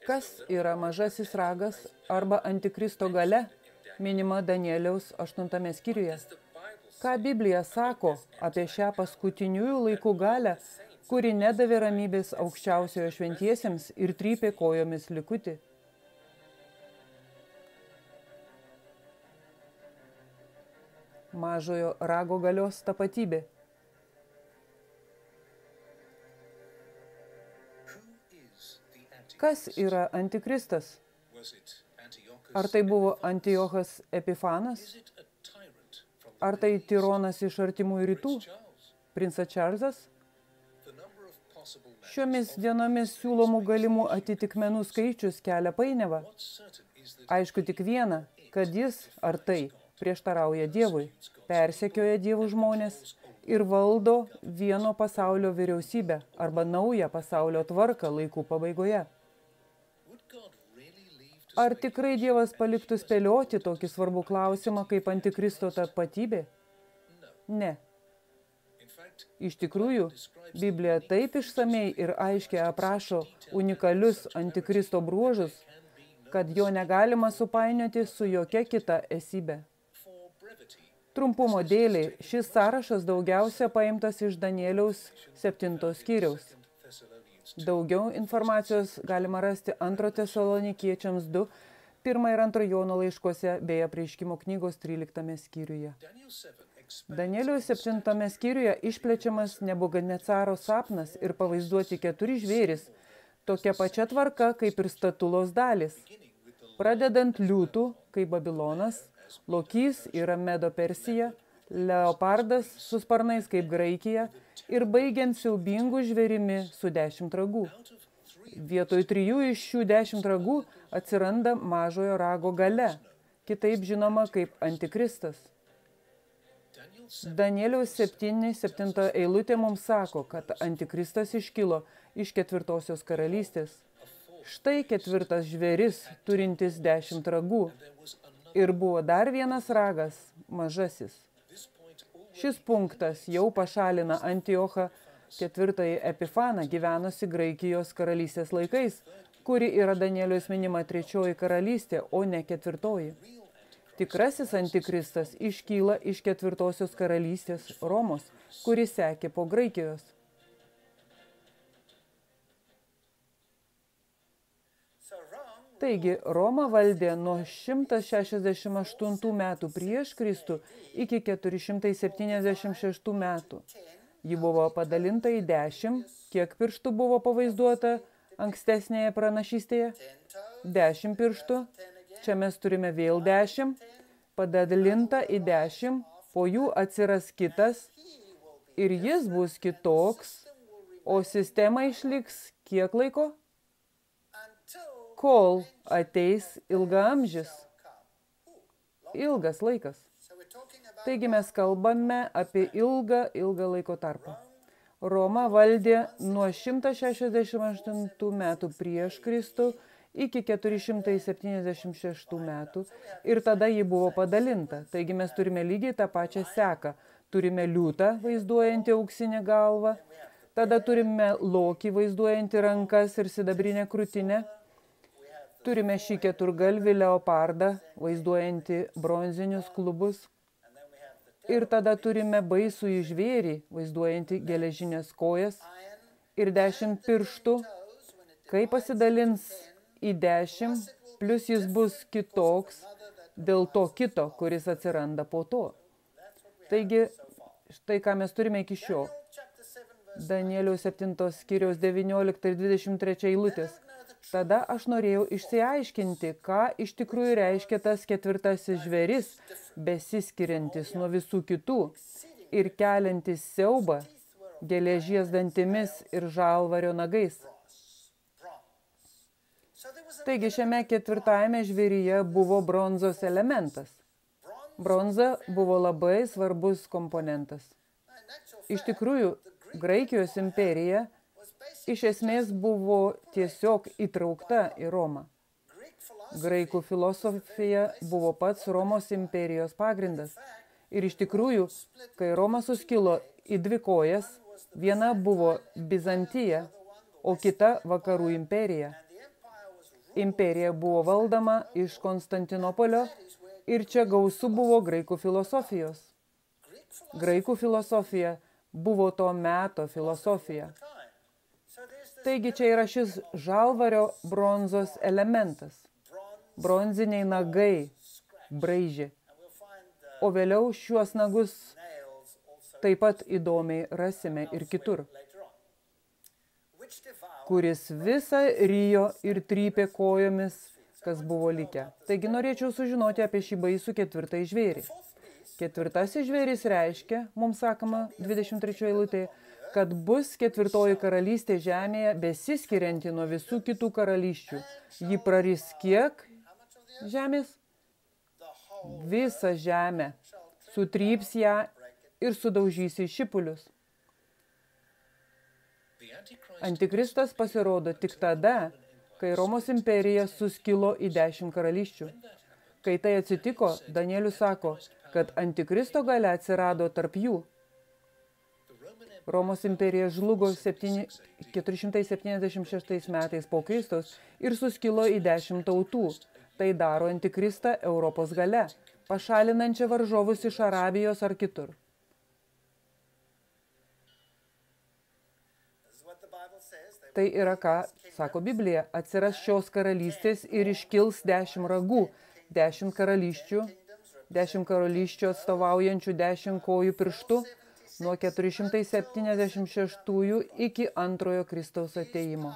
Kas yra mažasis ragas arba antikristo galia, minima Danieliaus 8 skyriuje? Ką Biblija sako apie šią paskutiniųjų laikų galią, kuri nedavė ramybės aukščiausiojo šventiesiems ir trypė kojomis likutį? Mažojo rago galios tapatybė. Kas yra antikristas? Ar tai buvo Antiochas Epifanas? Ar tai tironas iš artimųjų rytų? Princas Čarlzas? Šiomis dienomis siūlomų galimų atitikmenų skaičius kelia painiavą. Aišku tik viena, kad jis ar tai prieštarauja Dievui, persekioja Dievų žmonės ir valdo vieno pasaulio vyriausybę arba naują pasaulio tvarką laikų pabaigoje. Ar tikrai Dievas paliktų spėlioti tokį svarbų klausimą kaip antikristo tapatybė? Ne. Iš tikrųjų, Biblija taip išsamei ir aiškiai aprašo unikalius antikristo bruožus, kad jo negalima supainioti su jokia kita esybe. Trumpumo dėliai, šis sąrašas daugiausia paimtas iš Danieliaus 7 skyriaus. Daugiau informacijos galima rasti 2 Tesalonikiečiams 2, 1 ir 2 Jono laiškuose bei Apreiškimo knygos 13 skyriuje. Danieliaus 7 skyriuje išplečiamas Nebukadnecaro sapnas ir pavaizduoti 4 žvėrys, tokia pačia tvarka kaip ir statulos dalys. Pradedant liūtų, kaip Babilonas, lokys yra Medo Persija, leopardas su sparnais kaip Graikija ir baigiant siaubingų žvėrimi su 10 ragų. Vietoj 3 iš šių 10 ragų atsiranda mažojo rago galia, kitaip žinoma kaip antikristas. Danieliaus 7 eilutė mums sako, kad antikristas iškilo iš 4 karalystės. Štai 4 žvėris, turintis 10 ragų. Ir buvo dar vienas ragas, mažasis. Šis punktas jau pašalina Antiochą 4 Epifaną gyvenusi Graikijos karalystės laikais, kuri yra Danieliaus minima 3 karalystė, o ne 4. Tikrasis antikristas iškyla iš 4 karalystės Romos, kuri sekė po Graikijos. Taigi, Roma valdė nuo 168 metų prieš Kristų iki 476 metų. Ji buvo padalinta į 10, kiek pirštų buvo pavaizduota ankstesnėje pranašystėje? 10 pirštų, čia mes turime vėl 10, padalinta į 10, po jų atsiras kitas ir jis bus kitoks, o sistema išliks kiek laiko? Kol ateis ilgaamžis. Ilgas laikas. Taigi mes kalbame apie ilgą laiko tarpą. Roma valdė nuo 168 metų prieš Kristų iki 476 metų ir tada ji buvo padalinta. Taigi mes turime lygiai tą pačią seką. Turime liūtą vaizduojantį auksinę galvą, tada turime lokį vaizduojantį rankas ir sidabrinę krūtinę. Turime šį keturgalvį leopardą, vaizduojantį bronzinius klubus. Ir tada turime baisų žvėrį, vaizduojantį geležinės kojas ir 10 pirštų. Kai pasidalins į 10, plus jis bus kitoks dėl to kito, kuris atsiranda po to. Taigi, štai ką mes turime iki šio. Danieliaus 7 skyriaus 19 ir 23 eilutės. Tada aš norėjau išsiaiškinti, ką iš tikrųjų reiškia tas 4 žvėris, besiskiriantis nuo visų kitų ir keliantis siaubą, geležies dantimis ir žalvario nagais. Taigi šiame 4 žvėryje buvo bronzos elementas. Bronza buvo labai svarbus komponentas. Iš tikrųjų, Graikijos imperija iš esmės buvo tiesiog įtraukta į Romą. Graikų filosofija buvo pats Romos imperijos pagrindas. Ir iš tikrųjų, kai Roma suskilo į 2 kojas, viena buvo Bizantija, o kita Vakarų imperija. imperija buvo valdoma iš Konstantinopolio ir čia gausu buvo graikų filosofijos. Graikų filosofija buvo to meto filosofija. Taigi čia yra šis žalvario bronzos elementas. Bronziniai nagai braižė. O vėliau šiuos nagus taip pat įdomiai rasime ir kitur, kuris visą rijo ir trypė kojomis, kas buvo likę. Taigi norėčiau sužinoti apie šį baisų ketvirtąjį žvėrį. Ketvirtasis žvėris reiškia, mums sakoma 23 eilutėje, kad bus ketvirtoji karalystė žemėje besiskirianti nuo visų kitų karalysčių. Ji praris kiek žemės? Visą žemę. Sutryps ją ir sudaužys į šipulius. Antikristas pasirodo tik tada, kai Romos imperija suskilo į 10 karalysčių. Kai tai atsitiko, Danielius sako, kad Antikristo galia atsirado tarp jų. Romos imperija žlugo 476 metais po Kristaus ir suskilo į 10 tautų. Tai daro Antikristą Europos galia, pašalinančią varžovus iš Arabijos ar kitur. Tai yra ką, sako Biblija, atsiras šios karalystės ir iškils 10 ragų, 10 karalysčių, 10 karalysčių atstovaujančių 10 kojų pirštų, nuo 476 iki antrojo Kristaus atėjimo.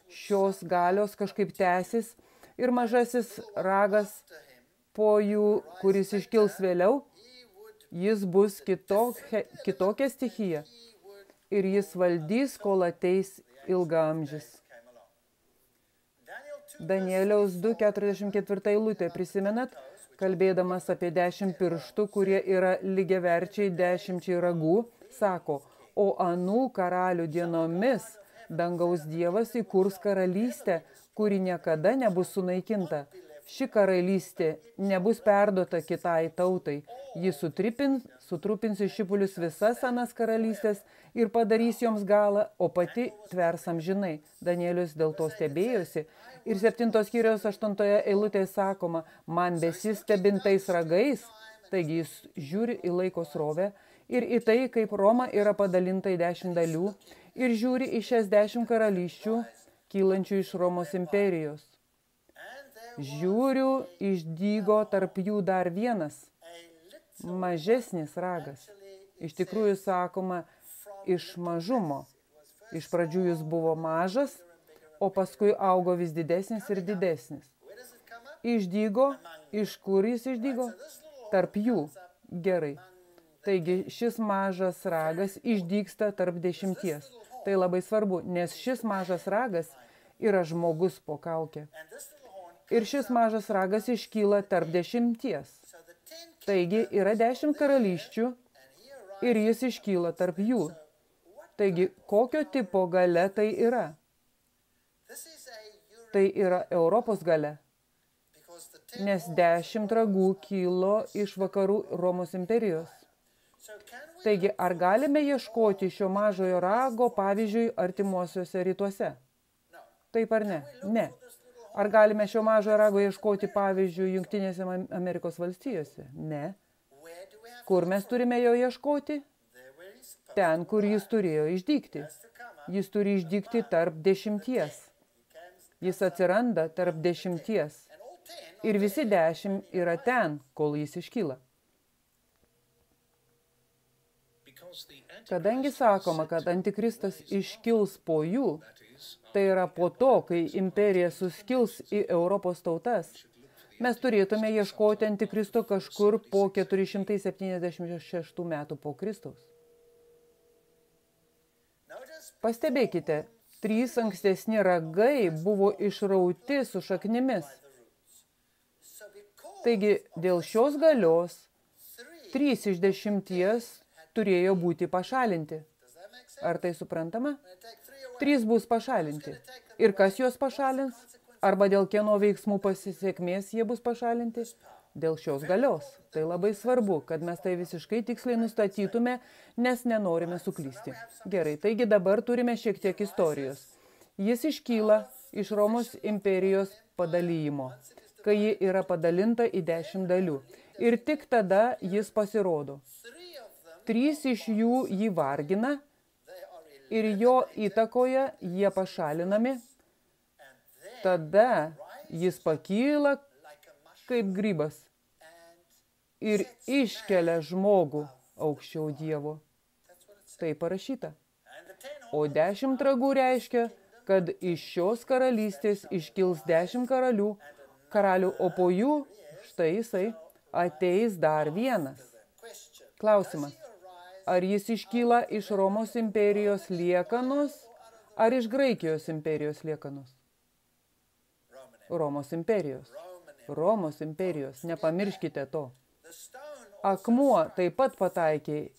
Šios galios kažkaip tęsis ir mažasis ragas po jų, kuris iškils vėliau, jis bus kitokia stichija ir jis valdys, kol ateis ilgaamžis. Danieliaus 2:44 eilutė, prisimenat, kalbėdamas apie 10 pirštų, kurie yra lygiaverčiai 10 ragų, sako, o anų karalių dienomis dangaus Dievas įkurs karalystę, kuri niekada nebus sunaikinta. Ši karalystė nebus perduota kitai tautai. Ji sutrupins iš šipulius visas anas karalystės ir padarys joms galą, o pati tvers amžinai. Danielius dėl to stebėjosi. Ir 7 skyriaus 8 eilutėje sakoma, man besistebintais ragais, taigi jis žiūri į laiko srovę ir į tai, kaip Roma yra padalinta į 10 dalių ir žiūri į šias 10 karalysčių, kylančių iš Romos imperijos. Žiūriu, išdygo tarp jų dar vienas, mažesnis ragas. Iš tikrųjų sakoma, iš mažumo. Iš pradžių jis buvo mažas, o paskui augo vis didesnis ir didesnis. Išdygo, iš kur jis išdygo? Tarp jų. Gerai. Taigi šis mažas ragas išdygsta tarp 10. Tai labai svarbu, nes šis mažas ragas yra žmogus po kauke. Ir šis mažas ragas iškyla tarp 10. Taigi yra 10 karalysčių ir jis iškyla tarp jų. Taigi, kokio tipo galia tai yra? Tai yra Europos galia. Nes 10 ragų kilo iš vakarų Romos imperijos. Taigi, ar galime ieškoti šio mažojo rago, pavyzdžiui, artimuosiuose rytuose? Taip ar ne? Ne. Ar galime šio mažojo rago ieškoti, pavyzdžiui, Jungtinėse Amerikos valstijose? Ne. Kur mes turime jo ieškoti? Ten, kur jis turėjo išdygti. Jis turi išdygti tarp 10. Jis atsiranda tarp 10. Ir visi 10 yra ten, kol jis iškyla. Kadangi sakoma, kad Antikristas iškils po jų, tai yra po to, kai imperija suskils į Europos tautas, mes turėtume ieškoti Antikristo kažkur po 476 metų po Kristaus. Pastebėkite, 3 ankstesni ragai buvo išrauti su šaknimis. Taigi, dėl šios galios 3 iš 10 turėjo būti pašalinti. Ar tai suprantama? 3 bus pašalinti. Ir kas juos pašalins? Arba dėl kieno veiksmų pasisekmės jie bus pašalinti? Dėl šios galios. Tai labai svarbu, kad mes tai visiškai tiksliai nustatytume, nes nenorime suklysti. Gerai, taigi dabar turime šiek tiek istorijos. Jis iškyla iš Romos imperijos padalyjimo, kai ji yra padalinta į 10 dalių. Ir tik tada jis pasirodo. 3 iš jų jį vargina ir jo įtakoje jie pašalinami. Tada jis pakyla kaip grybas ir iškelia žmogų aukščiau Dievo. Tai parašyta. O 10 ragų reiškia, kad iš šios karalystės iškils 10 karalių, o po jų, štai jisai, ateis dar vienas. Klausimas. Ar jis iškyla iš Romos imperijos liekanos, ar iš Graikijos imperijos liekanos? Romos imperijos. Romos imperijos. Nepamirškite to. Akmuo taip pat pataikė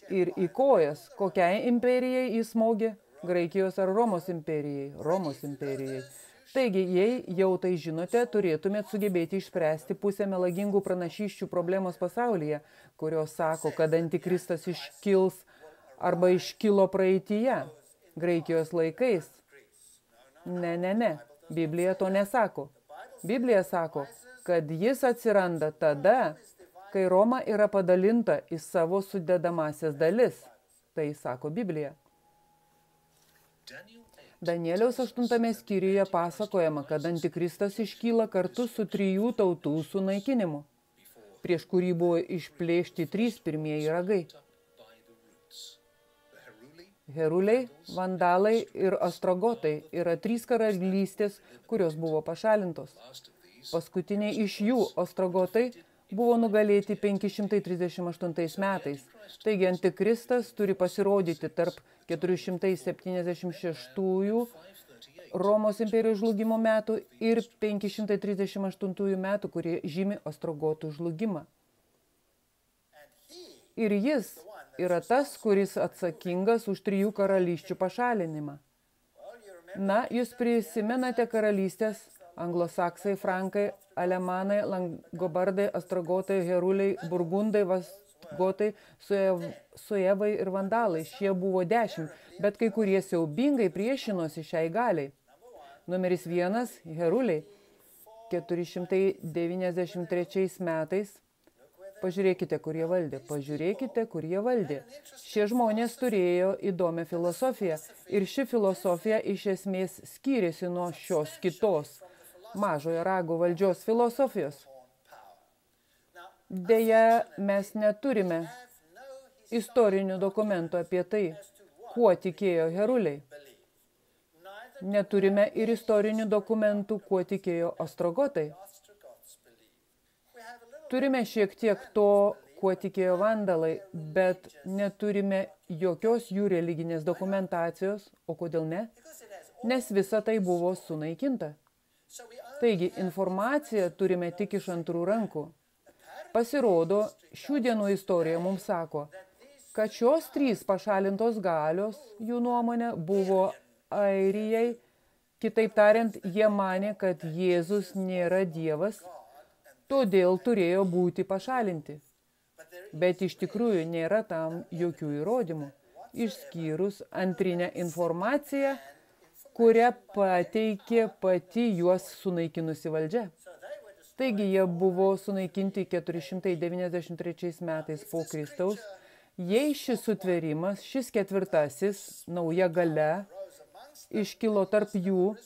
ir į kojas. Kokiai imperijai jis smogė? Graikijos ar Romos imperijai? Romos imperijai. Taigi, jei jau tai žinote, turėtumėt sugebėti išspręsti pusę melagingų pranašysčių problemos pasaulyje, kurios sako, kad antikristas iškils arba iškilo praeityje, Graikijos laikais. Ne. Biblija to nesako. Biblija sako, kad jis atsiranda tada, kai Roma yra padalinta į savo sudedamasias dalis. Tai sako Biblija. Danieliaus 8 skyriuje pasakojama, kad antikristas iškyla kartu su 3 tautų sunaikinimu, prieš kurį buvo išplėšti 3 pirmieji ragai. Heruliai, vandalai ir ostrogotai yra 3 karalystės, kurios buvo pašalintos. Paskutiniai iš jų, ostrogotai, buvo nugalėti 538 metais. Taigi antikristas turi pasirodyti tarp 476 Romos imperijos žlugimo metų ir 538 metų, kurie žymi ostrogotų žlugimą. Ir jis yra tas, kuris atsakingas už 3 karalysčių pašalinimą. Na, jūs prisimenate karalystės: anglosaksai, frankai, alemanai, langobardai, ostrogotai, heruliai, burgundai, vasgotai, suevai ir vandalai. Šie buvo 10, bet kai kurie siaubingai priešinosi šiai galiai. Numeris 1 – heruliai. 493 metais. Pažiūrėkite, kur jie valdė. Pažiūrėkite, kur jie valdė. Šie žmonės turėjo įdomią filosofiją. Ir ši filosofija iš esmės skyrėsi nuo šios kitos mažojo rago valdžios filosofijos. Deja, mes neturime istorinių dokumentų apie tai, kuo tikėjo heruliai. Neturime ir istorinių dokumentų, kuo tikėjo ostrogotai. Turime šiek tiek to, kuo tikėjo vandalai, bet neturime jokios jų religinės dokumentacijos. O kodėl ne? Nes visa tai buvo sunaikinta. Taigi, informaciją turime tik iš antrų rankų. Pasirodo, šių dienų istorija mums sako, kad šios 3 pašalintos galios, jų nuomonė, buvo airijai. Kitaip tariant, jie manė, kad Jėzus nėra Dievas, todėl turėjo būti pašalinti. Bet iš tikrųjų nėra tam jokių įrodymų, išskyrus antrinę informaciją, kurią pateikė pati juos sunaikinusi valdžia. Taigi jie buvo sunaikinti 493 metais po Kristaus. Jei šis sutvėrimas, šis 4, nauja galia, iškilo tarp jų,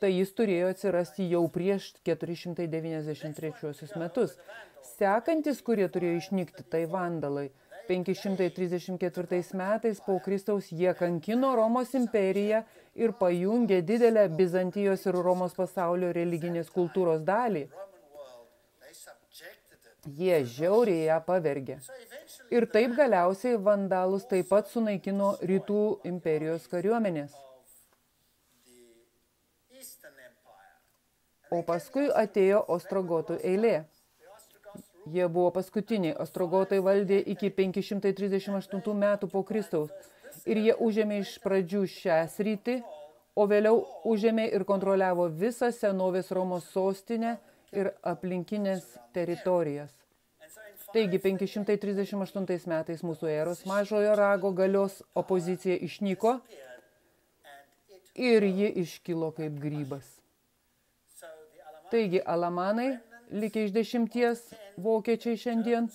tai jis turėjo atsirasti jau prieš 493 metus. Sekantis, kurie turėjo išnykti, tai vandalai. 534 metais po Kristaus jie kankino Romos imperiją ir pajungė didelę Bizantijos ir Romos pasaulio religinės kultūros dalį. Jie žiauriai ją pavergė. Ir taip galiausiai vandalus taip pat sunaikino rytų imperijos kariuomenės. O paskui atėjo ostrogotų eilė. Jie buvo paskutiniai. Ostrogotai valdė iki 538 metų po Kristaus. Ir jie užėmė iš pradžių šią sritį, o vėliau užėmė ir kontroliavo visą senovės Romos sostinę ir aplinkinės teritorijas. Taigi 538 metais mūsų eros mažojo rago galios opozicija išnyko ir ji iškilo kaip grybas. Taigi, alamanai, likę iš 10, vokiečiai šiandien,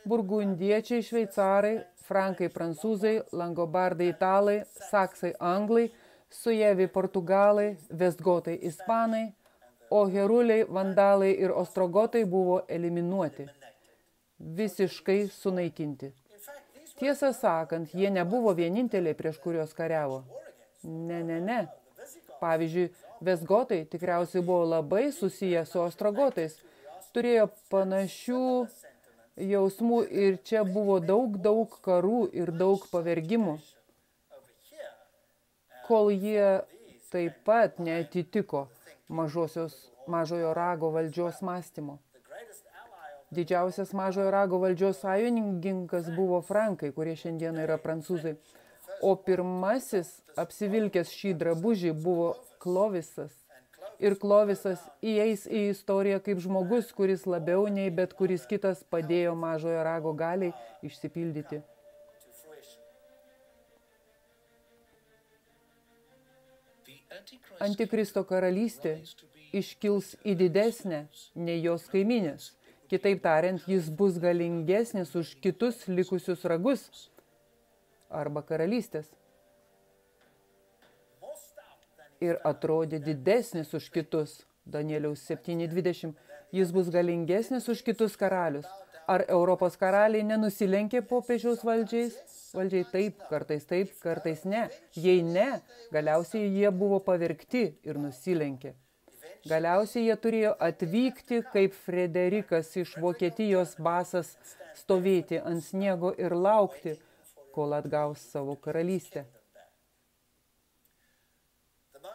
burgundiečiai, šveicarai, frankai, prancūzai, langobardai, italai, saksai, anglai, sujevi, portugalai, vestgotai, ispanai, o heruliai, vandalai ir ostrogotai buvo eliminuoti, visiškai sunaikinti. Tiesą sakant, jie nebuvo vieninteliai, prieš kuriuos kariavo. Ne. Pavyzdžiui, vestgotai tikriausiai buvo labai susiję su ostrogotais, turėjo panašių jausmų ir čia buvo daug karų ir daug pavergimų, kol jie taip pat neatitiko mažojo rago valdžios mąstymo. Didžiausias mažojo rago valdžios sąjungininkas buvo frankai, kurie šiandien yra prancūzai. O pirmasis apsivilkęs šį drabužį buvo Klovisas. Ir Klovisas įeis į istoriją kaip žmogus, kuris labiau nei bet kuris kitas padėjo mažojo rago galiai išsipildyti. Antikristo karalystė iškils į didesnę nei jos kaimynės. Kitaip tariant, jis bus galingesnis už kitus likusius ragus arba karalystės. Ir atrodė didesnis už kitus. Danieliaus 7:20. Jis bus galingesnis už kitus karalius. Ar Europos karaliai nenusilenkė popiežiaus valdžiai? Taip, kartais ne. Jei ne, galiausiai jie buvo pavergti ir nusilenkė. Galiausiai jie turėjo atvykti kaip Frederikas iš Vokietijos basas, stovėti ant sniego ir laukti, kol atgaus savo karalystę.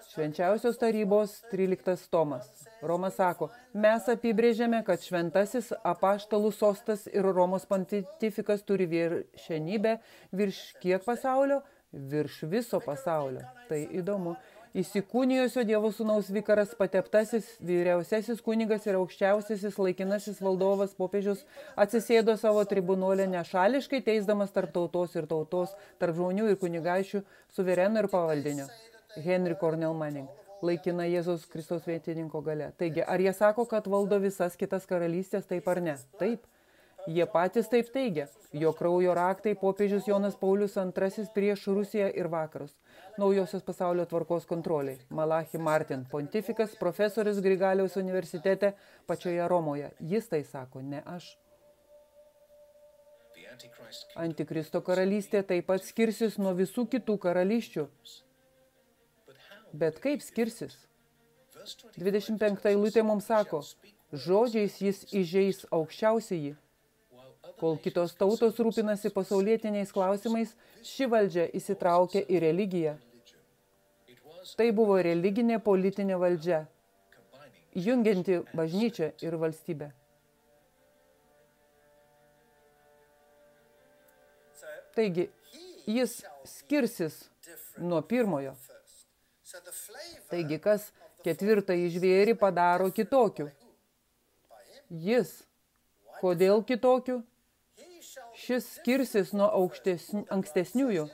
Švenčiausios tarybos 13 tomas. Romas sako, mes apibrėžėme, kad šventasis apaštalų sostas ir Romos pontifikas turi viršenybę virš kiek pasaulio? Virš viso pasaulio. Tai įdomu. Įsikūnijusio Dievo sūnaus vikaras, pateptasis, vyriausiasis kunigas ir aukščiausiasis laikinasis valdovas popiežius atsisėdo savo tribunolę nešališkai, teisdamas tarp tautos ir tautos, tarp žmonių ir kunigaičių, suvereno ir pavaldinio. Henry Cornell Manning, laikina Jėzaus Kristaus vietininko galia. Taigi, ar jie sako, kad valdo visas kitas karalystės, taip ar ne? Taip. Jie patys taip teigia. Jo kraujo raktai popiežius Jonas Paulius II prieš Rusiją ir vakarus. Naujosios pasaulio tvarkos kontroliai. Malachi Martin, pontifikas, profesorius Grigaliaus universitete pačioje Romoje. Jis tai sako, ne aš. Antikristo karalystė taip pat skirsis nuo visų kitų karalysčių. Bet kaip skirsis? 25 eilutė mums sako, žodžiais jis įžeis aukščiausiąjį. Kol kitos tautos rūpinasi pasaulietiniais klausimais, ši valdžia įsitraukia į religiją. Tai buvo religinė politinė valdžia, jungianti bažnyčią ir valstybę. Taigi, jis skirsis nuo pirmojo. Taigi, kas ketvirtąjį žvėrį padaro kitokiu? Jis. Kodėl kitokiu? Šis skirsis nuo ankstesniųjų.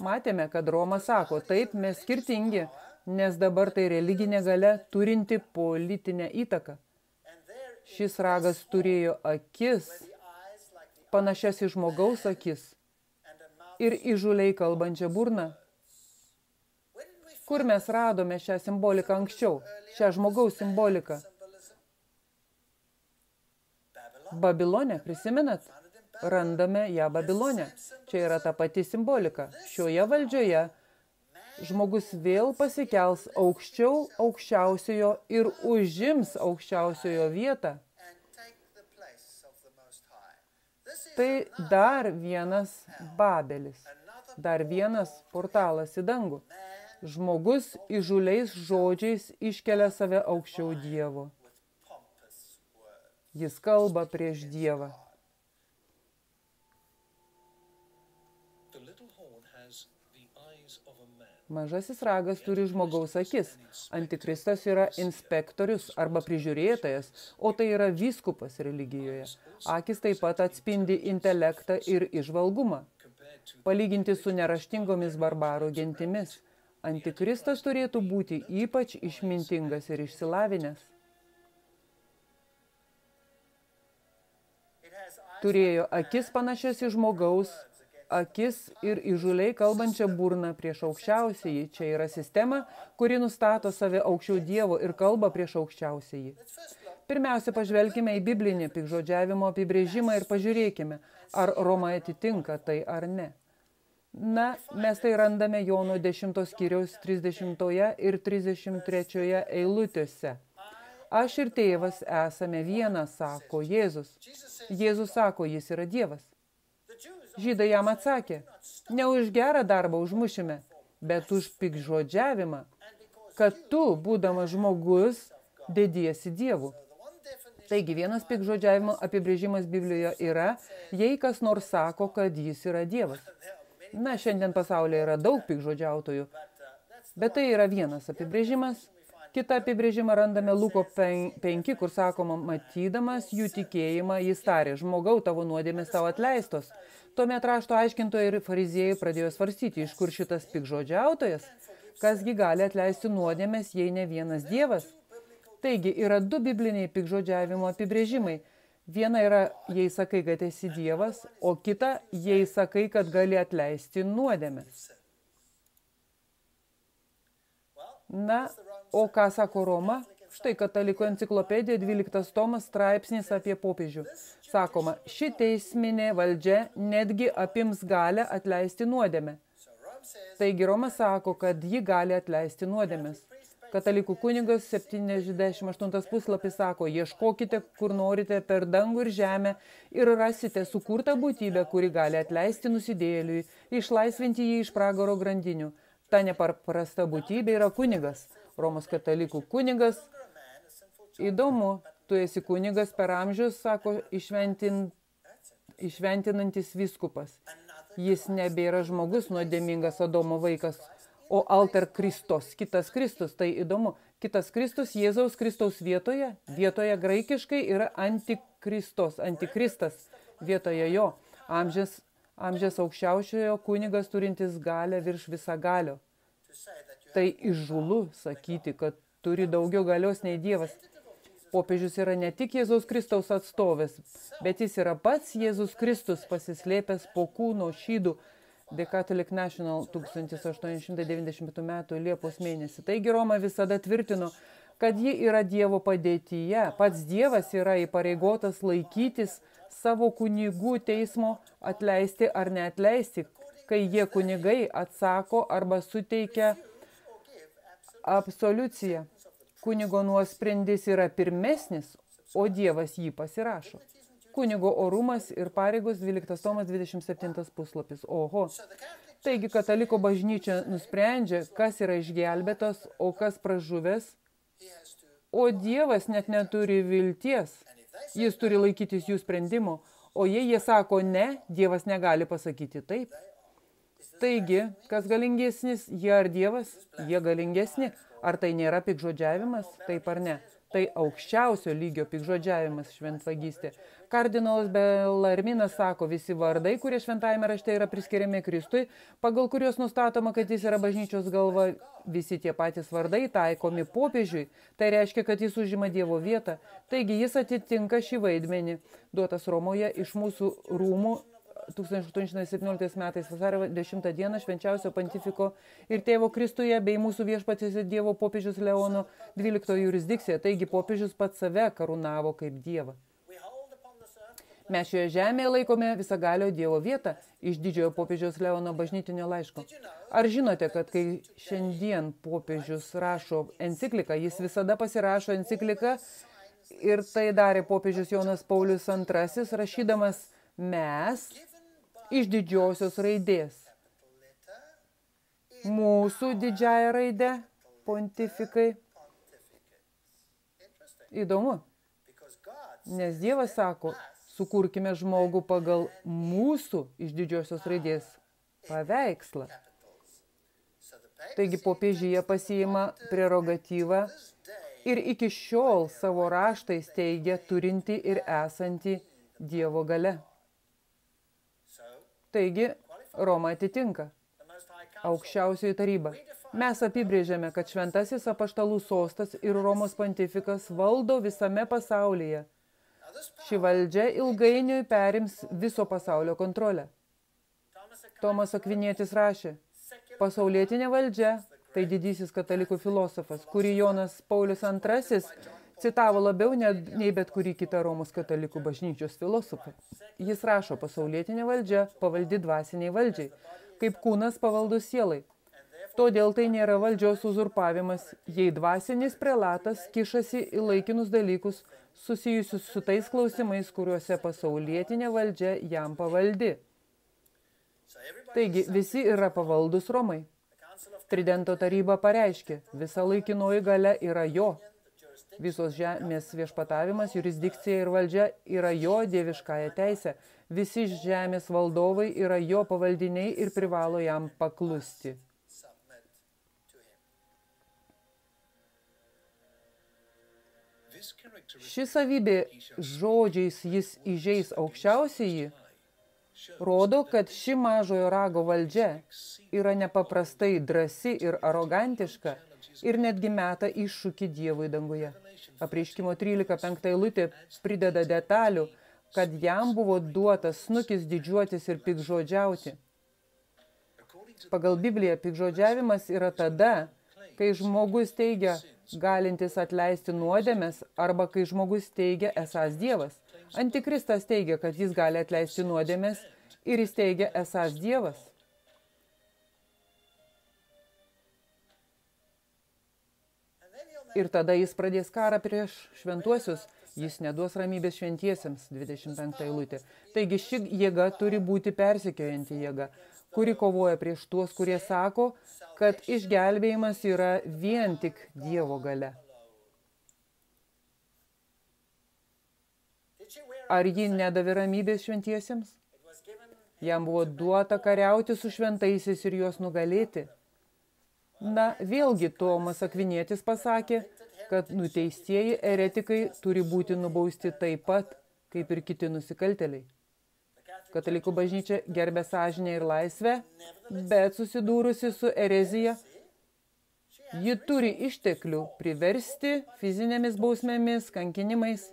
Matėme, kad Romas sako, taip, mes skirtingi, nes dabar tai religinė galia turinti politinę įtaką. Šis ragas turėjo akis, panašias į žmogaus akis ir įžūliai kalbančią burną. Kur mes radome šią simboliką anksčiau, šią žmogaus simboliką? Babilone, prisimenat? Randame ją Babilone. Čia yra ta pati simbolika. Šioje valdžioje žmogus vėl pasikels aukščiau aukščiausiojo ir užims aukščiausiojo vietą. Tai dar vienas Babelis, dar vienas portalas į dangų. Žmogus įžūliais žodžiais iškelia save aukščiau Dievo. Jis kalba prieš Dievą. Mažasis ragas turi žmogaus akis. Antikristas yra inspektorius arba prižiūrėtojas, o tai yra vyskupas religijoje. Akis taip pat atspindi intelektą ir įžvalgumą. Palyginti su neraštingomis barbarų gentimis, Antikristas turėtų būti ypač išmintingas ir išsilavinęs. turėjo akis panašias į žmogaus, akis ir įžūliai kalbančią burną prieš aukščiausiąjį. Čia yra sistema, kuri nustato save aukščiau Dievo ir kalba prieš aukščiausiąjį. Pirmiausia, pažvelkime į biblinį piktžodžiavimo apibrėžimą ir pažiūrėkime, ar Roma atitinka tai ar ne. Na, mes tai randame Jono 10 skyriaus 30 ir 33 eilutėse. Aš ir tėvas esame viena, sako Jėzus. Jėzus sako, jis yra Dievas. Žydai jam atsakė, ne už gerą darbą užmušime, bet už piktžodžiavimą, kad tu, būdamas žmogus, dediesi Dievu. Taigi vienas piktžodžiavimo apibrėžimas Biblijoje yra, jei kas nors sako, kad jis yra Dievas. Na, šiandien pasaulyje yra daug piktžodžiautojų, bet tai yra vienas apibrėžimas. Kitą apibrėžimą randame Luko 5, kur sakoma, matydamas jų tikėjimą, jis tarė, žmogau, tavo nuodėmės tau atleistos. Tuomet rašto aiškintojai ir fariziejai pradėjo svarstyti, iš kur šitas piktžodžiautojas, kasgi gali atleisti nuodėmės, jei ne vienas Dievas. Taigi yra du bibliniai piktžodžiavimo apibrėžimai. Viena yra, jei sakai, kad esi Dievas, o kita, jei sakai, kad gali atleisti nuodėmės. Na, o ką sako Roma? Štai Katalikų enciklopedija 12 tomas straipsnis apie popiežių. Sakoma, ši teisminė valdžia netgi apims galę atleisti nuodėmę. Taigi Roma sako, kad ji gali atleisti nuodėmės. Katalikų kunigas 78 puslapis sako, ieškokite, kur norite per dangų ir žemę ir rasite sukurtą būtybę, kuri gali atleisti nusidėjėliui, išlaisvinti jį iš pragaro grandinių. Ta nepaprasta būtybė yra kunigas. Romos katalikų kunigas. Įdomu, tu esi kunigas per amžius, sako išventinantis vyskupas. Jis nebėra žmogus nuodėmingas Adomo vaikas, o alter Kristos, kitas Kristus. Tai įdomu, kitas Kristus Jėzaus Kristaus vietoje graikiškai yra antikristos, antikristas vietoje jo. Amžiaus aukščiausiojo kunigas turintis galę virš visagalio. Tai įžūlu sakyti, kad turi daugiau galios nei Dievas. Popiežius yra ne tik Jėzaus Kristaus atstovas, bet jis yra pats Jėzus Kristus pasislėpęs po kūno šydų The Catholic National 1890 metų Liepos mėnesį. Taigi Roma visada tvirtino, kad ji yra Dievo padėtyje. Pats Dievas yra įpareigotas laikytis savo kunigų teismo atleisti ar neatleisti, kai jie kunigai atsako arba suteikia absoliuciją. Kunigo nuosprendis yra pirmesnis, o Dievas jį pasirašo. Kunigo orumas ir pareigos 12 tomas 27 puslapis. Oho. Taigi kataliko bažnyčia nusprendžia, kas yra išgelbėtas, o kas pražuvęs. O Dievas net neturi vilties. Jis turi laikytis jų sprendimo. O jei jie sako ne, Dievas negali pasakyti taip. Taigi, kas galingesnis, jie ar Dievas? Jie galingesni. Ar tai nėra piktžodžiavimas? Taip ar ne? Tai aukščiausio lygio piktžodžiavimas, šventvagystė. Kardinolas Belarminas sako, visi vardai, kurie šventajame rašte yra priskiriami Kristui, pagal kurios nustatoma, kad jis yra bažnyčios galva, visi tie patys vardai taikomi popiežiui. Tai reiškia, kad jis užima Dievo vietą. Taigi jis atitinka šį vaidmenį, duotas Romoje iš mūsų rūmų 1817 metais vasario 10 dieną švenčiausio pontifiko ir tėvo Kristuje bei mūsų viešpaties Dievo popiežius Leono 12 jurisdikcija. Taigi popiežius pats save karūnavo kaip Dievą. Mes šioje žemėje laikome visagalio Dievo vietą iš didžiojo popiežiaus Leono bažnytinio laiško. Ar žinote, kad kai šiandien popiežius rašo encikliką, jis visada pasirašo encikliką ir tai darė popiežius Jonas Paulius II, rašydamas mes iš didžiosios raidės. Mūsų didžiąją raidę, pontifikai. Įdomu, nes Dievas sako, sukurkime žmogų pagal mūsų iš didžiosios raidės paveikslą. Taigi popiežija pasiima prerogatyvą ir iki šiol savo raštais teigia turinti ir esanti Dievo galia. Taigi, Roma atitinka aukščiausioji taryba. Mes apibrėžiame, kad šventasis apaštalų sostas ir Romos pontifikas valdo visame pasaulyje. Ši valdžia ilgainiui perims viso pasaulio kontrolę. Tomas Akvinietis rašė, pasaulietinė valdžia, tai didysis katalikų filosofas, kurį Jonas Paulius II citavo labiau nei bet kurį kitą Romos katalikų bažnyčios filosofą. Jis rašo, pasaulietinė valdžia pavaldi dvasiniai valdžiai, kaip kūnas pavaldus sielai. Todėl tai nėra valdžios uzurpavimas, jei dvasinis prelatas kišasi į laikinus dalykus susijusius su tais klausimais, kuriuose pasaulietinė valdžia jam pavaldi. Taigi, visi yra pavaldus Romai. Tridento taryba pareiškė, visa laikinoji galia yra jo. Visos žemės viešpatavimas, jurisdikcija ir valdžia yra jo dieviškąja teisė. Visi žemės valdovai yra jo pavaldiniai ir privalo jam paklusti. Ši savybė žodžiais jis įžeis aukščiausiąjį, rodo, kad ši mažojo rago valdžia yra nepaprastai drąsi ir arogantiška ir netgi meta iššūkį Dievui danguje. Apreiškimo 13:5 eilutė prideda detalių, kad jam buvo duotas snukis didžiuotis ir piktžodžiauti. Pagal Bibliją piktžodžiavimas yra tada, kai žmogus teigia galintis atleisti nuodėmes arba kai žmogus teigia esąs Dievas. Antikristas teigia, kad jis gali atleisti nuodėmes ir jis teigia esąs Dievas. Ir tada jis pradės karą prieš šventuosius, jis neduos ramybės šventiesiems, 25 eilutė. Taigi ši jėga turi būti persekiojanti jėga, kuri kovoja prieš tuos, kurie sako, kad išgelbėjimas yra vien tik Dievo galia. Ar ji nedavė ramybės šventiesiems? Jam buvo duota kariauti su šventaisiais ir juos nugalėti. Na, vėlgi Tomas Akvinietis pasakė, kad nuteistieji eretikai turi būti nubausti taip pat, kaip ir kiti nusikaltėliai. Katalikų bažnyčia gerbė sąžinę ir laisvę, bet susidūrusi su erezija, ji turi išteklių priversti fizinėmis bausmėmis, kankinimais.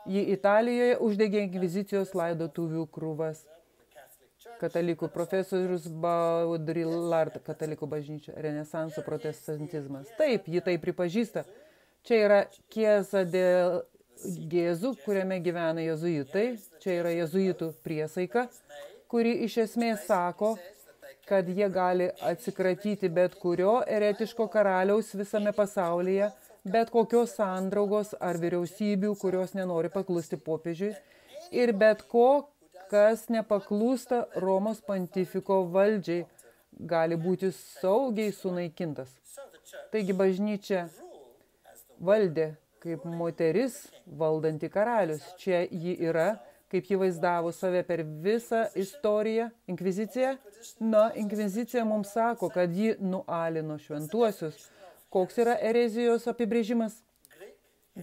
Ji Italijoje uždegė inkvizicijos laidotuvių krūvas. Katalikų profesorius Baudrillard, katalikų bažnyčia, renesanso protestantizmas. Taip, ji tai pripažįsta. Čia yra Chiesa del Gesù, kuriame gyvena jezuitai. Čia yra jezuitų priesaika, kuri iš esmės sako, kad jie gali atsikratyti bet kurio eretiško karaliaus visame pasaulyje, bet kokios sandraugos ar vyriausybių, kurios nenori paklusti popiežiui, ir bet ko, kas nepaklūsta Romos pontifiko valdžiai, gali būti saugiai sunaikintas. Taigi bažnyčia valdė kaip moteris valdanti karalius. Čia ji yra, kaip ji vaizdavo save per visą istoriją, inkvizicija. Na, inkvizicija mums sako, kad ji nualino šventuosius. Koks yra erezijos apibrėžimas?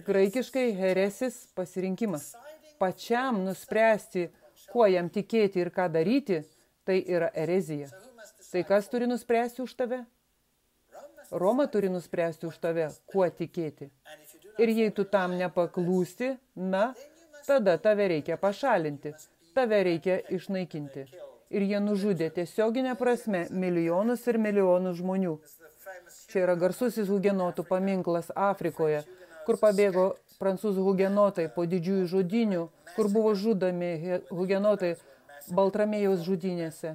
Graikiškai heresis pasirinkimas. Pačiam nuspręsti, kuo jam tikėti ir ką daryti, tai yra erezija. Tai kas turi nuspręsti už tave? Roma turi nuspręsti už tave, kuo tikėti. Ir jei tu tam nepaklūsti, na, tada tave reikia pašalinti, tave reikia išnaikinti. Ir jie nužudė tiesioginę prasme milijonus ir milijonus žmonių. Čia yra garsusis hugenotų paminklas Afrikoje, kur pabėgo prancūzų hugenotai po didžiųjų žudynių, kur buvo žudomi hugenotai Baltramėjaus žudynėse.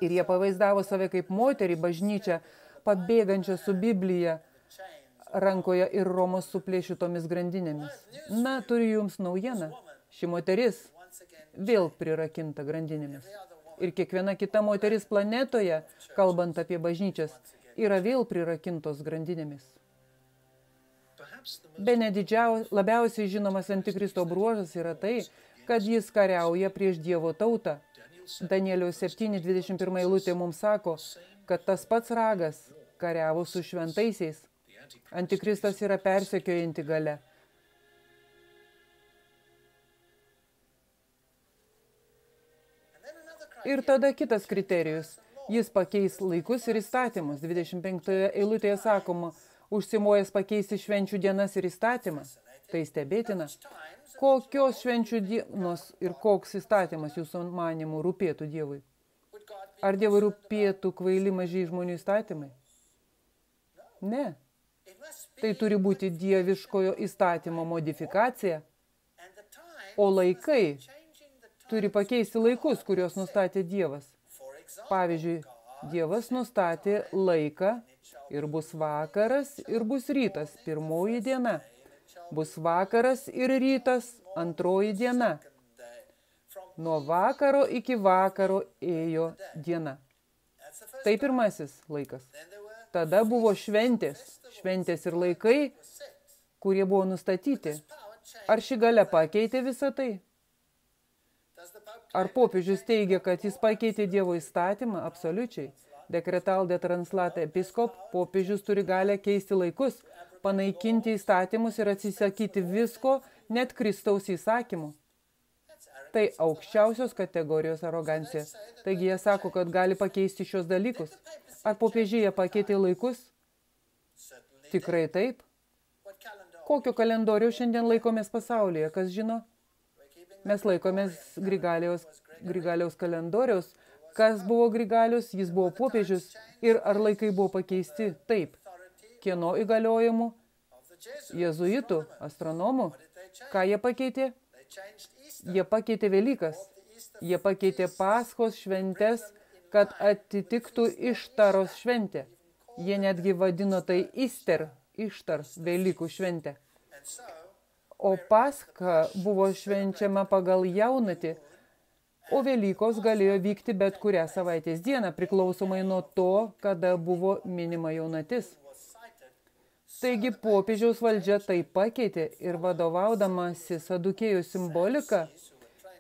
Ir jie pavaizdavo save kaip moterį bažnyčią, pabėgančią su Biblija rankoje ir Romos suplėšytomis grandinėmis. Na, turiu jums naujieną. Ši moteris vėl prirakinta grandinėmis. Ir kiekviena kita moteris planetoje, kalbant apie bažnyčias, yra vėl prirakintos grandinėmis. Bene labiausiai žinomas antikristo bruožas yra tai, kad jis kariauja prieš Dievo tautą. Danieliaus 7:21 eilutė mums sako, kad tas pats ragas kariavo su šventaisiais. Antikristas yra persekiojanti galia. Ir tada kitas kriterijus. Jis pakeis laikus ir įstatymus. 25 eilutėje sakoma, užsimojęs pakeisti švenčių dienas ir įstatymą. Tai stebėtina. Kokios švenčių dienos ir koks įstatymas jūsų manimų rūpėtų Dievui? Ar Dievui rūpėtų kvaili mažiai žmonių įstatymai? Ne. Tai turi būti dieviškojo įstatymo modifikacija, o laikai turi pakeisti laikus, kuriuos nustatė Dievas. Pavyzdžiui, Dievas nustatė laiką ir bus vakaras ir bus rytas, pirmoji diena. Bus vakaras ir rytas, antroji diena. Nuo vakaro iki vakaro ėjo diena. Tai pirmasis laikas. Tada buvo šventės ir laikai, kurie buvo nustatyti. Ar ši galia pakeitė visą tai? Ar popiežius teigia, kad jis pakeitė Dievo įstatymą? Absoliučiai. Decretal de translate episkop, popiežius turi galę keisti laikus, panaikinti įstatymus ir atsisakyti visko, net Kristaus įsakymų. Tai aukščiausios kategorijos arogancija. Taigi jie sako, kad gali pakeisti šios dalykus. Ar popiežyje pakeitė laikus? Tikrai taip. Kokio kalendoriaus šiandien laikomės pasaulyje, kas žino? Mes laikomės Grigaliaus kalendoriaus. Kas buvo Grigalius? Jis buvo popiežius. Ir ar laikai buvo pakeisti? Taip. Kieno įgaliojimų? Jėzuitų, astronomų. Ką jie pakeitė? Jie pakeitė Velykas. Jie pakeitė Paschos šventes, kad atitiktų Ištaros šventę. Jie netgi vadino tai Ister, Ištar, Velykų šventę. O Pascha buvo švenčiama pagal jaunatį, o Velykos galėjo vykti bet kurią savaitės dieną, priklausomai nuo to, kada buvo minima jaunatis. Taigi popiežiaus valdžia tai pakeitė ir vadovaudamasi sadukėjų simbolika,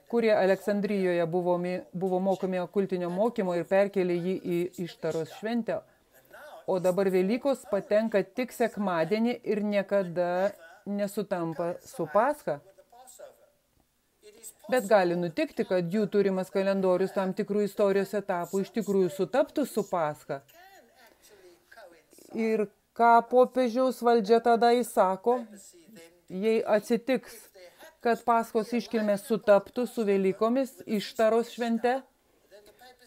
kurie Aleksandrijoje buvo mokomi okultinio mokymo ir perkėlė jį į Ištaros šventę. O dabar Velykos patenka tik sekmadienį ir niekada nesutampa su Pascha. Bet gali nutikti, kad jų turimas kalendorius tam tikrų istorijos etapų iš tikrųjų sutaptų su Pascha. Ir ką popiežiaus valdžia tada įsako, jei atsitiks, kad Paschos iškilmės sutaptų su Velykomis Ištaros švente,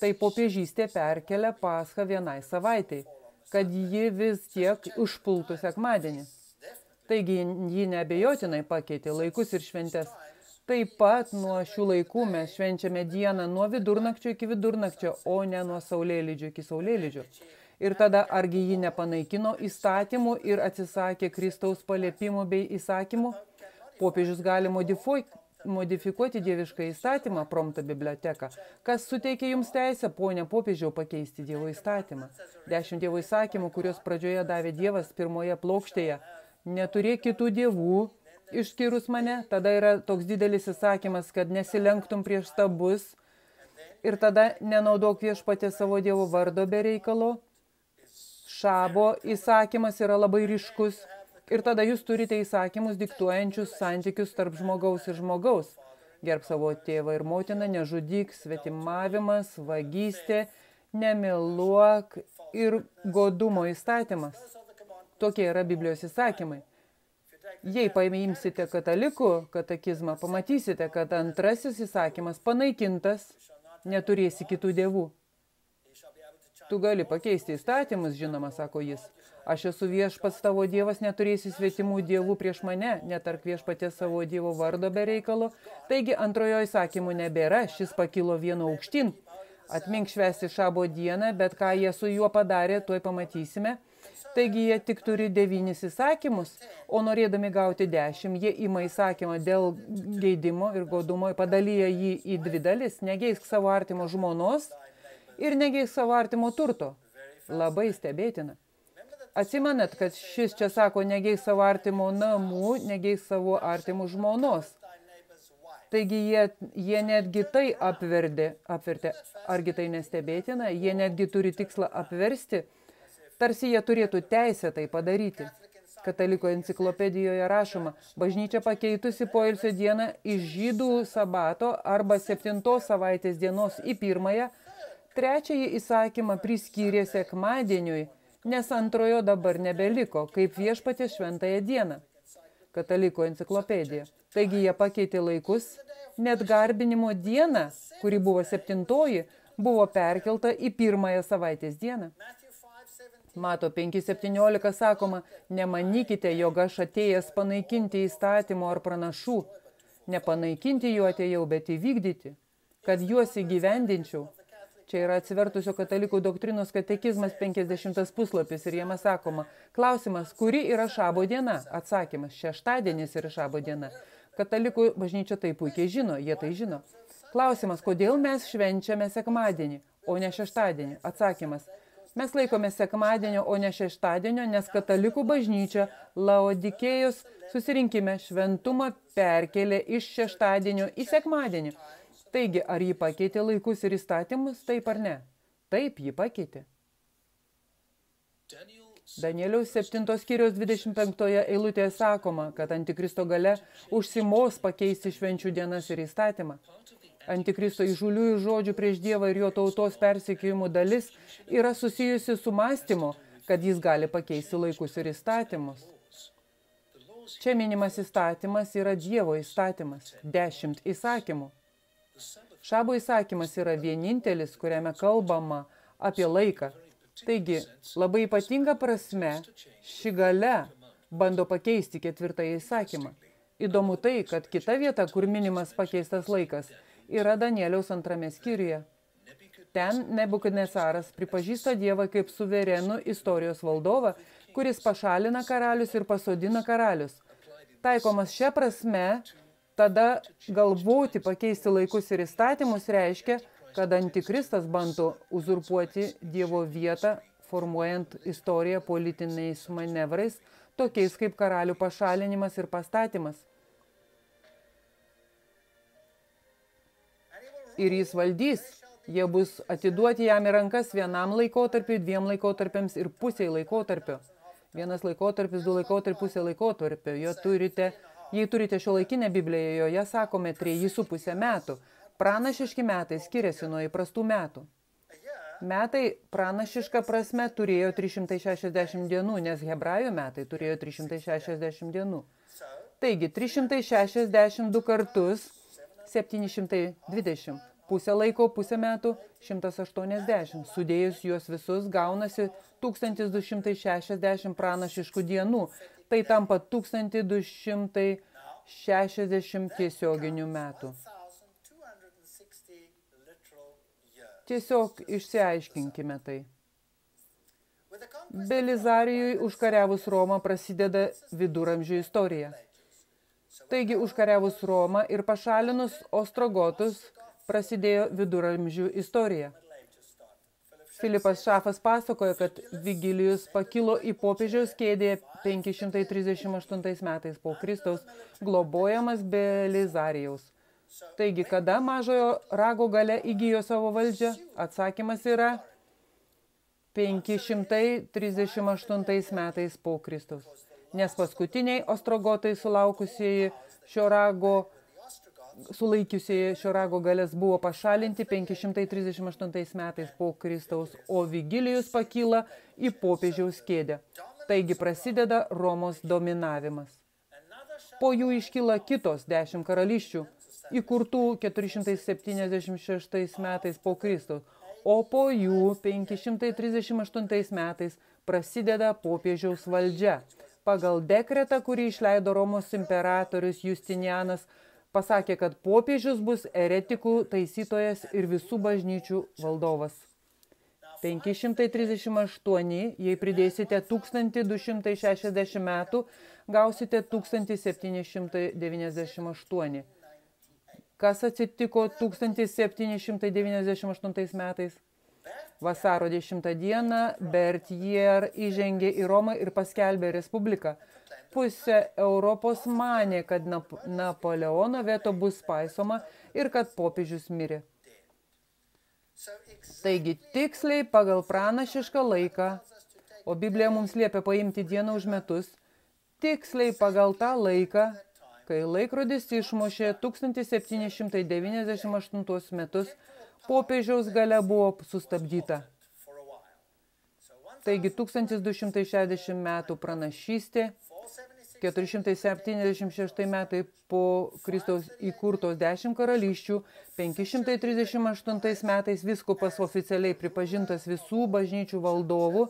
tai popiežystė perkelia Paschą vienai savaitai, kad ji vis tiek užpultų sekmadienį. Taigi ji neabejotinai pakeitė laikus ir šventes. Taip pat nuo šių laikų mes švenčiame dieną nuo vidurnakčio iki vidurnakčio, o ne nuo saulėlydžio iki saulėlydžio. Ir tada argi ji nepanaikino įstatymų ir atsisakė Kristaus paliepimų bei įsakymų? Popiežius gali modifikuoti dievišką įstatymą, promptą biblioteką. Kas suteikia jums teisę, ponia popiežiau, pakeisti Dievo įstatymą? 10 Dievo įsakymų, kurios pradžioje davė Dievas pirmoje plokštėje. Neturėk kitų dievų, išskyrus mane. Tada yra toks didelis įsakymas, kad nesilenktum prieš stabus. Ir tada nenaudok viešpaties savo Dievo vardo be reikalo. Šabo įsakymas yra labai ryškus. Ir tada jūs turite įsakymus diktuojančius santykius tarp žmogaus ir žmogaus. Gerb savo tėvą ir motiną, nežudyk, svetimavimas, vagystė, nemeluok ir godumo įstatymas. Tokie yra Biblijos įsakymai. Jei paimsite katalikų katekizmą, pamatysite, kad antrasis įsakymas panaikintas, neturėsi kitų dievų. Tu gali pakeisti įstatymus, žinoma, sako jis. Aš esu viešpats tavo dievas, neturėsi svetimų dievų prieš mane, netark viešpaties savo dievo vardo be reikalo. Taigi antrojo įsakymų nebėra, šis pakilo vienu aukštyn. Atmink švęsti šabo dieną, bet ką jie su juo padarė, tuoj pamatysime. Taigi jie tik turi 9 įsakymus, o norėdami gauti 10, jie ima įsakymą dėl geidimo ir godumo, padalyja jį į 2 dalis, negeisk savo artimo žmonos ir negeisk savo artimo turto. Labai stebėtina. Atsimenat, kad šis čia sako, negeisk savo artimo namų, negeisk savo artimo žmonos. Taigi jie netgi tai apvertė. Argi tai nestebėtina? Jie netgi turi tikslą apversti. Tarsi jie turėtų teisę tai padaryti. Kataliko enciklopedijoje rašoma, bažnyčia pakeitusi poilsio dieną iš žydų sabato arba 7 savaitės dienos į 1, 3 įsakymą priskyrė sekmadieniui, nes antrojo dabar nebeliko, kaip viešpaties šventąją dieną. Katalikų enciklopedija. Taigi jie pakeitė laikus, net garbinimo dieną, kuri buvo 7, buvo perkelta į 1 savaitės dieną. Mato 5:17 sakoma, nemanykite, jog aš atėjęs panaikinti įstatymo ar pranašų. Nepanaikinti jų atėjau, bet įvykdyti, kad juos įgyvendinčiau. Čia yra atsivertusio katalikų doktrinos katekizmas 50 puslapis ir jame sakoma, klausimas, kuri yra šabo diena? Atsakymas, šeštadienis yra šabo diena. Katalikų bažnyčia tai puikiai žino, jie tai žino. Klausimas, kodėl mes švenčiame sekmadienį, o ne šeštadienį? Atsakymas, mes laikome sekmadienio, o ne šeštadienio, nes katalikų bažnyčia Laodikėjos susirinkime šventumą perkelė iš šeštadienio į sekmadienį. Taigi, ar jį pakeitė laikus ir įstatymus, taip ar ne? Taip, jį pakeitė. Danieliaus 7 skyriaus 25 eilutėje sakoma, kad Antikristo gale užsimos pakeisti švenčių dienas ir įstatymą. Antikristo įžūliųjų žodžių prieš Dievą ir jo tautos persekiojimų dalis yra susijusi su mąstymu, kad jis gali pakeisti laikus ir įstatymus. Čia minimas įstatymas yra Dievo įstatymas, 10 įsakymų. Šabo įsakymas yra vienintelis, kuriame kalbama apie laiką. Taigi, labai ypatinga prasme, ši galia bando pakeisti 4 įsakymą. Įdomu tai, kad kita vieta, kur minimas pakeistas laikas, yra Danieliaus 2 skyriuje. Ten Nebukadnecaras pripažįsta Dievą kaip suverenų istorijos valdovą, kuris pašalina karalius ir pasodina karalius. Taikomas šia prasme, tada galvoti pakeisti laikus ir įstatymus reiškia, kad Antikristas bando uzurpuoti Dievo vietą, formuojant istoriją politiniais manevrais, tokiais kaip karalių pašalinimas ir pastatymas. Ir jis valdys, jie bus atiduoti jam į rankas vienam laikotarpiui, 2 laikotarpiams ir pusiai laikotarpio. 1 laikotarpis, 2 laikotarpiai, pusė laikotarpio. Jei turite šiuolaikinę Bibliją, joje sakome 3,5 metų. Pranašiški metai skiriasi nuo įprastų metų. Metai pranašiška prasme turėjo 360 dienų, nes hebrajų metai turėjo 360 dienų. Taigi, 362 kartus 720. Pusę laiko, pusę metų 180. Sudėjus juos visus gaunasi 1260 pranašiškų dienų. Tai tampa 1260 tiesioginių metų. Tiesiog išsiaiškinkime tai. Belizarijui užkariavus Romą prasideda viduramžių istorija. Taigi užkariavus Romą ir pašalinus ostrogotus prasidėjo viduramžių istorija. Filipas Šafas pasakoja, kad Vigilijus pakilo į popiežiaus kėdę 538 metais po Kristaus, globojamas Belizarijaus. Taigi, kada mažojo rago galia įgijo savo valdžią? Atsakymas yra 538 metais po Kristaus. Nes paskutiniai ostrogotai sulaikiusieji šio rago galės buvo pašalinti 538 metais po Kristaus, o Vigilijus pakyla į popiežiaus kėdę. Taigi prasideda Romos dominavimas. Po jų iškyla kitos 10 karalysčių, įkurtų 476 metais po Kristaus, o po jų 538 metais prasideda popiežiaus valdžia. Pagal dekretą, kurį išleido Romos imperatorius Justinianas, pasakė, kad popiežius bus eretikų taisytojas ir visų bažnyčių valdovas. 538, jei pridėsite 1260 metų, gausite 1798. Kas atsitiko 1798 metais? Vasaro 10 dieną Berthier įžengė į Romą ir paskelbė respubliką. Pusė Europos manė, kad Napoleono veto bus paisoma ir kad popiežius mirė. Taigi tiksliai pagal pranašišką laiką, o Biblija mums liepia paimti dieną už metus, tiksliai pagal tą laiką, kai laikrodis išmušė 1798 metus, popiežiaus galia buvo sustabdyta. Taigi 1260 metų pranašystė 476 metai po Kristaus įkurtos 10 karalysčių, 538 metais vyskupas oficialiai pripažintas visų bažnyčių valdovų,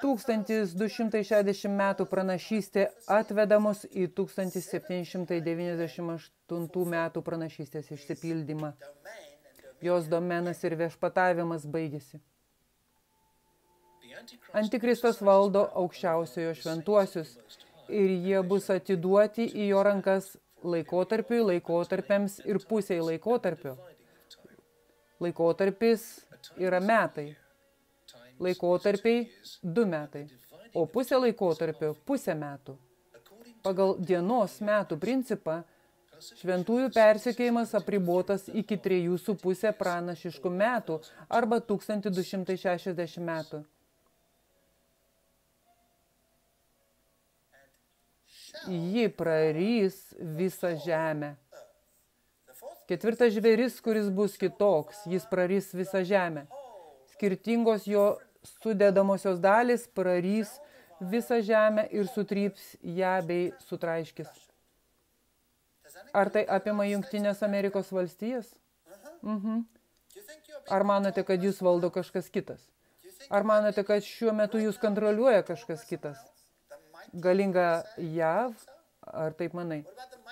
1260 metų pranašystė atveda mus į 1798 metų pranašystės išsipildymą. Jos domenas ir viešpatavimas baigėsi. Antikristas valdo aukščiausiojo šventuosius ir jie bus atiduoti į jo rankas laikotarpiui, laikotarpiams ir pusiai laikotarpio. Laikotarpis yra metai. Laikotarpiai 2 metai, o pusė laikotarpio pusė metų. Pagal dienos metų principą šventųjų persekėjimas apribotas iki 3,5 pranašiškų metų arba 1260 metų. Ji prarys visą žemę. Ketvirtas žvėris, kuris bus kitoks, jis prarys visą žemę. Skirtingos jo sudedamosios dalys prarys visą žemę ir sutryps ją bei sutraiškis. Ar tai apima Jungtinės Amerikos valstijas? Ar manote, kad jūs valdo kažkas kitas? Ar manote, kad šiuo metu jūs kontroliuoja kažkas kitas? Galinga JAV? Ar taip manai?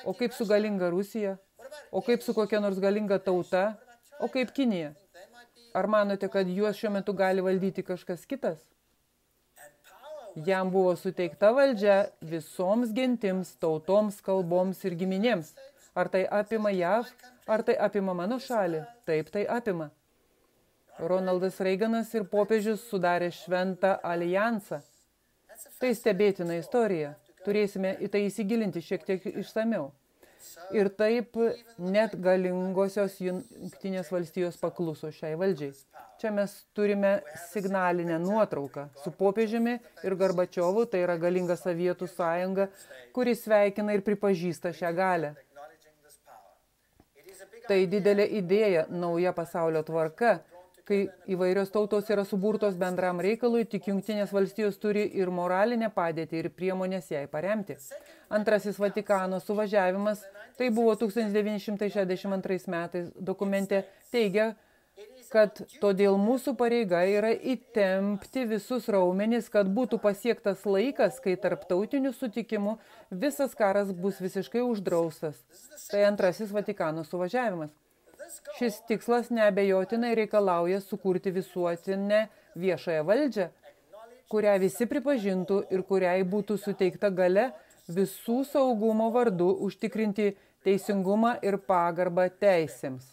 O kaip su galinga Rusija? O kaip su kokia nors galinga tauta? O kaip Kinija? Ar manote, kad juos šiuo metu gali valdyti kažkas kitas? Jam buvo suteikta valdžia visoms gentims, tautoms, kalboms ir giminėms. Ar tai apima JAV? Ar tai apima mano šalį? Taip, tai apima. Ronaldas Reiganas ir popiežius sudarė šventą alijansą. Tai stebėtina istorija. Turėsime į tai įsigilinti šiek tiek išsamiau. Ir taip net galingosios Jungtinės valstijos pakluso šiai valdžiai. Čia mes turime signalinę nuotrauką su popiežiumi ir Gorbačiovu, tai yra galinga Sovietų sąjunga, kuris sveikina ir pripažįsta šią galią. Tai didelė idėja, nauja pasaulio tvarka, kai įvairios tautos yra suburtos bendram reikalui, tik Jungtinės valstijos turi ir moralinę padėtį, ir priemonės jai paremti. Antrasis Vatikano suvažiavimas, tai buvo 1962 metais, dokumente teigia, kad todėl mūsų pareiga yra įtempti visus raumenis, kad būtų pasiektas laikas, kai tarptautiniu sutikimu visas karas bus visiškai uždraustas. Tai antrasis Vatikano suvažiavimas. Šis tikslas neabejotinai reikalauja sukurti visuotinę viešąją valdžią, kurią visi pripažintų ir kuriai būtų suteikta galia visų saugumo vardu užtikrinti teisingumą ir pagarbą teisėms.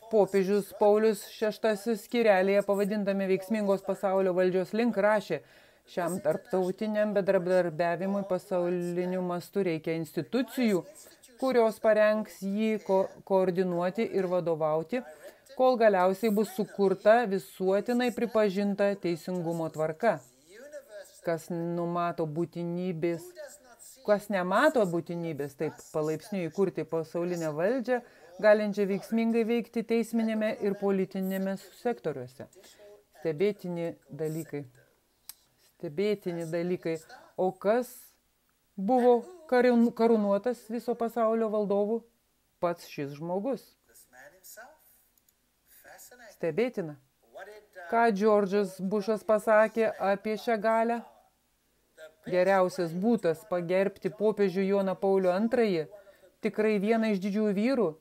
Popiežius Paulius VI skyrelėje pavadindami veiksmingos pasaulio valdžios link rašė, šiam tarptautiniam bendradarbiavimui pasauliniu mastu reikia institucijų, kurios parengs jį koordinuoti ir vadovauti, kol galiausiai bus sukurta visuotinai pripažinta teisingumo tvarka. Kas nemato būtinybės, taip palaipsniui įkurti pasaulinę valdžią, galinčią veiksmingai veikti teisminėme ir politinėme sektoriuose. Stebėtini dalykai. O kas buvo karūnuotas viso pasaulio valdovų? Pats šis žmogus. Stebėtina. Ką Džordžas Bušas pasakė apie šią galią? Geriausias būtas pagerbti popiežių Joną Paulių II, tikrai vieną iš didžiųjų vyrų,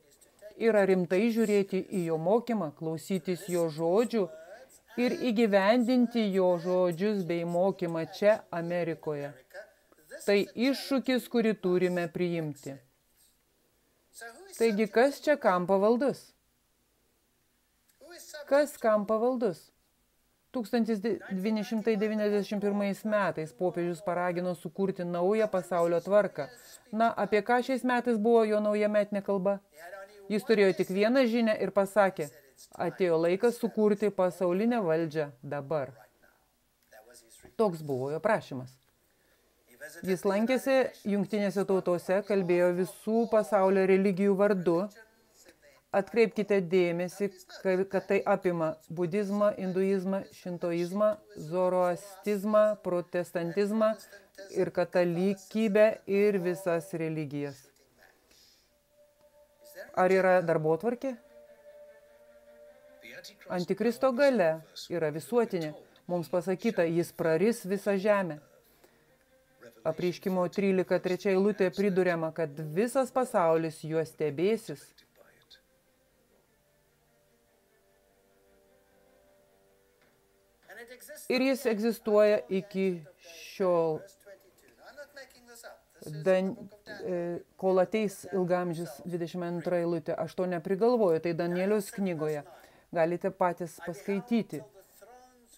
yra rimtai žiūrėti į jo mokymą, klausytis jo žodžių ir įgyvendinti jo žodžius bei mokymą čia Amerikoje. Tai iššūkis, kurį turime priimti. Taigi, kas čia kam pavaldus? Kas kam pavaldus? 1991 metais popiežius paragino sukurti naują pasaulio tvarką. Na, apie ką šiais metais buvo jo nauja metinė kalba? Jis turėjo tik vieną žinią ir pasakė, atėjo laikas sukurti pasaulinę valdžią dabar. Toks buvo jo prašymas. Jis lankėsi Jungtinėse tautose, kalbėjo visų pasaulio religijų vardu, Atkreipkite dėmesį, kad tai apima budizmą, hinduizmą, šintoizmą, zoroastizmą, protestantizmą ir katalikybę ir visas religijas. Ar yra darbotvarkė? Antikristo galia yra visuotinė. Mums pasakyta, jis praris visą žemę. Apreiškimo 13:3 eilutė priduriama, kad visas pasaulis juos stebėsis. Ir jis egzistuoja iki šiol. Kol ateis ilgamžis 22 eilutė. Aš to neprigalvoju, tai Danieliaus knygoje. Galite patys paskaityti.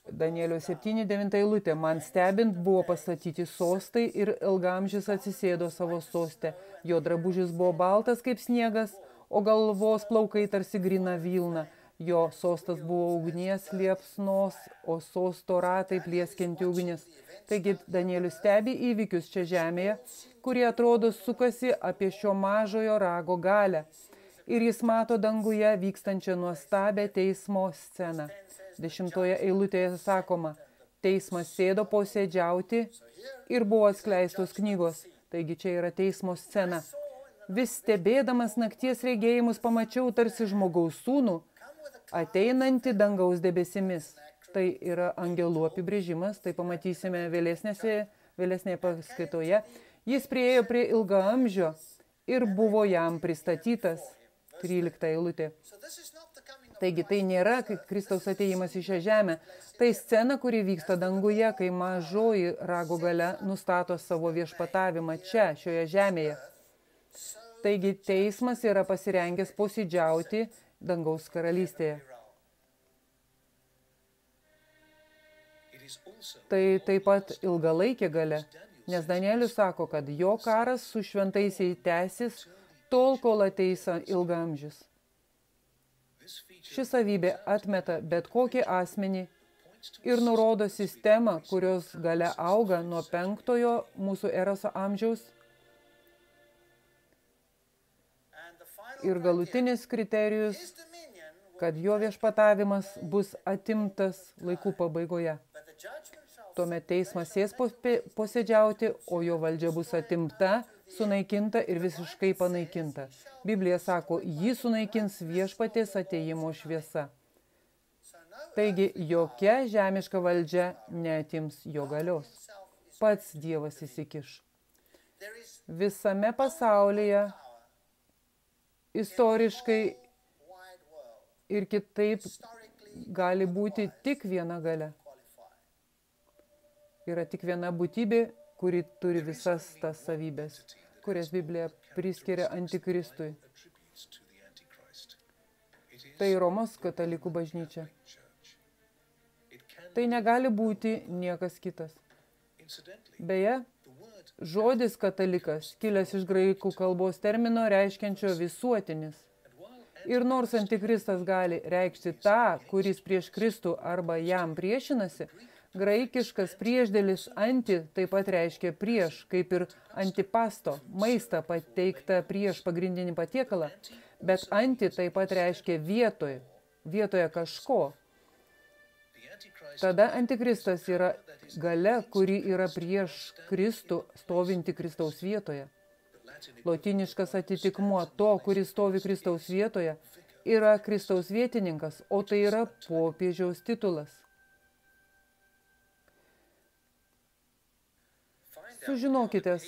Danielio 7:9 eilutė. Man stebint buvo pastatyti sostai ir ilgamžis atsisėdo savo soste. Jo drabužis buvo baltas kaip sniegas, o galvos plaukai tarsi grina vilna. Jo sostas buvo ugnies liepsnos, o sosto ratai plieskianti ugnis. Taigi Danielius stebi įvykius čia žemėje, kurie atrodo sukasi apie šio mažojo rago galę. Ir jis mato danguje vykstančią nuostabę teismo sceną. 10 eilutėje sakoma, teismas sėdo posėdžiauti ir buvo atskleistos knygos. Taigi čia yra teismo scena. Vis stebėdamas nakties regėjimus pamačiau tarsi žmogaus sūnų, ateinantį dangaus debesimis. Tai yra angelų apibrėžimas, tai pamatysime vėlesnėje paskaitoje. Jis priėjo prie ilgaamžio ir buvo jam pristatytas. 13 eilutė. Taigi tai nėra Kristaus atėjimas į šią žemę. Tai scena, kuri vyksta danguje, kai mažoji rago galia nustato savo viešpatavimą čia, šioje žemėje. Taigi teismas yra pasirengęs posėdžiauti dangaus karalystėje. Tai taip pat ilgalaikė galia, nes Danielius sako, kad jo karas su šventaisiais tęsis tol, kol ateis ilgaamžis. Ši savybė atmeta bet kokį asmenį ir nurodo sistemą, kurios galia auga nuo 5 mūsų eros amžiaus. Ir galutinis kriterijus, kad jo viešpatavimas bus atimtas laikų pabaigoje. Tuomet teismas sės posėdžiauti, o jo valdžia bus atimta, sunaikinta ir visiškai panaikinta. Biblija sako, jį sunaikins viešpaties atėjimo šviesa. Taigi, jokia žemiška valdžia neatims jo galios. Pats Dievas įsikiš. Visame pasaulyje, istoriškai ir kitaip, gali būti tik viena galia. Yra tik viena būtybė, kuri turi visas tas savybės, kurias Biblija priskiria antikristui. Tai Romos katalikų bažnyčia. Tai negali būti niekas kitas. Beje, žodis katalikas, kilęs iš graikų kalbos termino reiškiančio visuotinis. Ir nors antikristas gali reikšti tą, kuris prieš Kristų arba jam priešinasi, graikiškas priešdėlis anti taip pat reiškia prieš, kaip ir antipasto, maistą pateiktą prieš pagrindinį patiekalą, bet anti taip pat reiškia vietoje kažko. Tada antikristas yra galia, kuri yra prieš Kristų, stovinti Kristaus vietoje. Lotiniškas atitikmuo to, kuris stovi Kristaus vietoje, yra Kristaus vietininkas, o tai yra popiežiaus titulas. Sužinokite,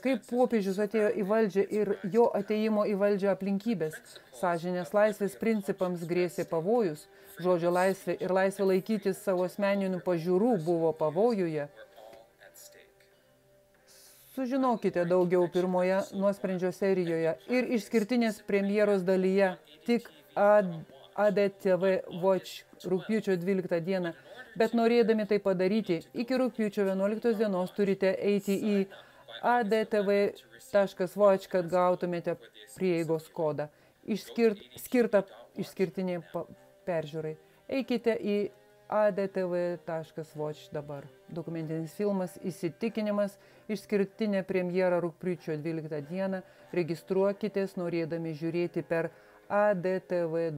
kaip popiežius atėjo į valdžią ir jo atėjimo į valdžią aplinkybės. Sąžinės laisvės principams grėsė pavojus, žodžio laisvė ir laisvė laikytis savo asmeninių pažiūrų buvo pavojuje. Sužinokite daugiau pirmoje nuosprendžio serijoje ir išskirtinės premjeros dalyje tik ADTV Watch rugpjūčio 12 dieną. Bet norėdami tai padaryti, iki rugpjūčio 11 dienos turite eiti į adtv.watch, kad gautumėte prieigos kodą, skirtą išskirtiniai peržiūrai. Eikite į adtv.watch dabar. Dokumentinis filmas Įsitikinimas, išskirtinė premjera rugpjūčio 12 dieną. Registruokitės norėdami žiūrėti per ADTV.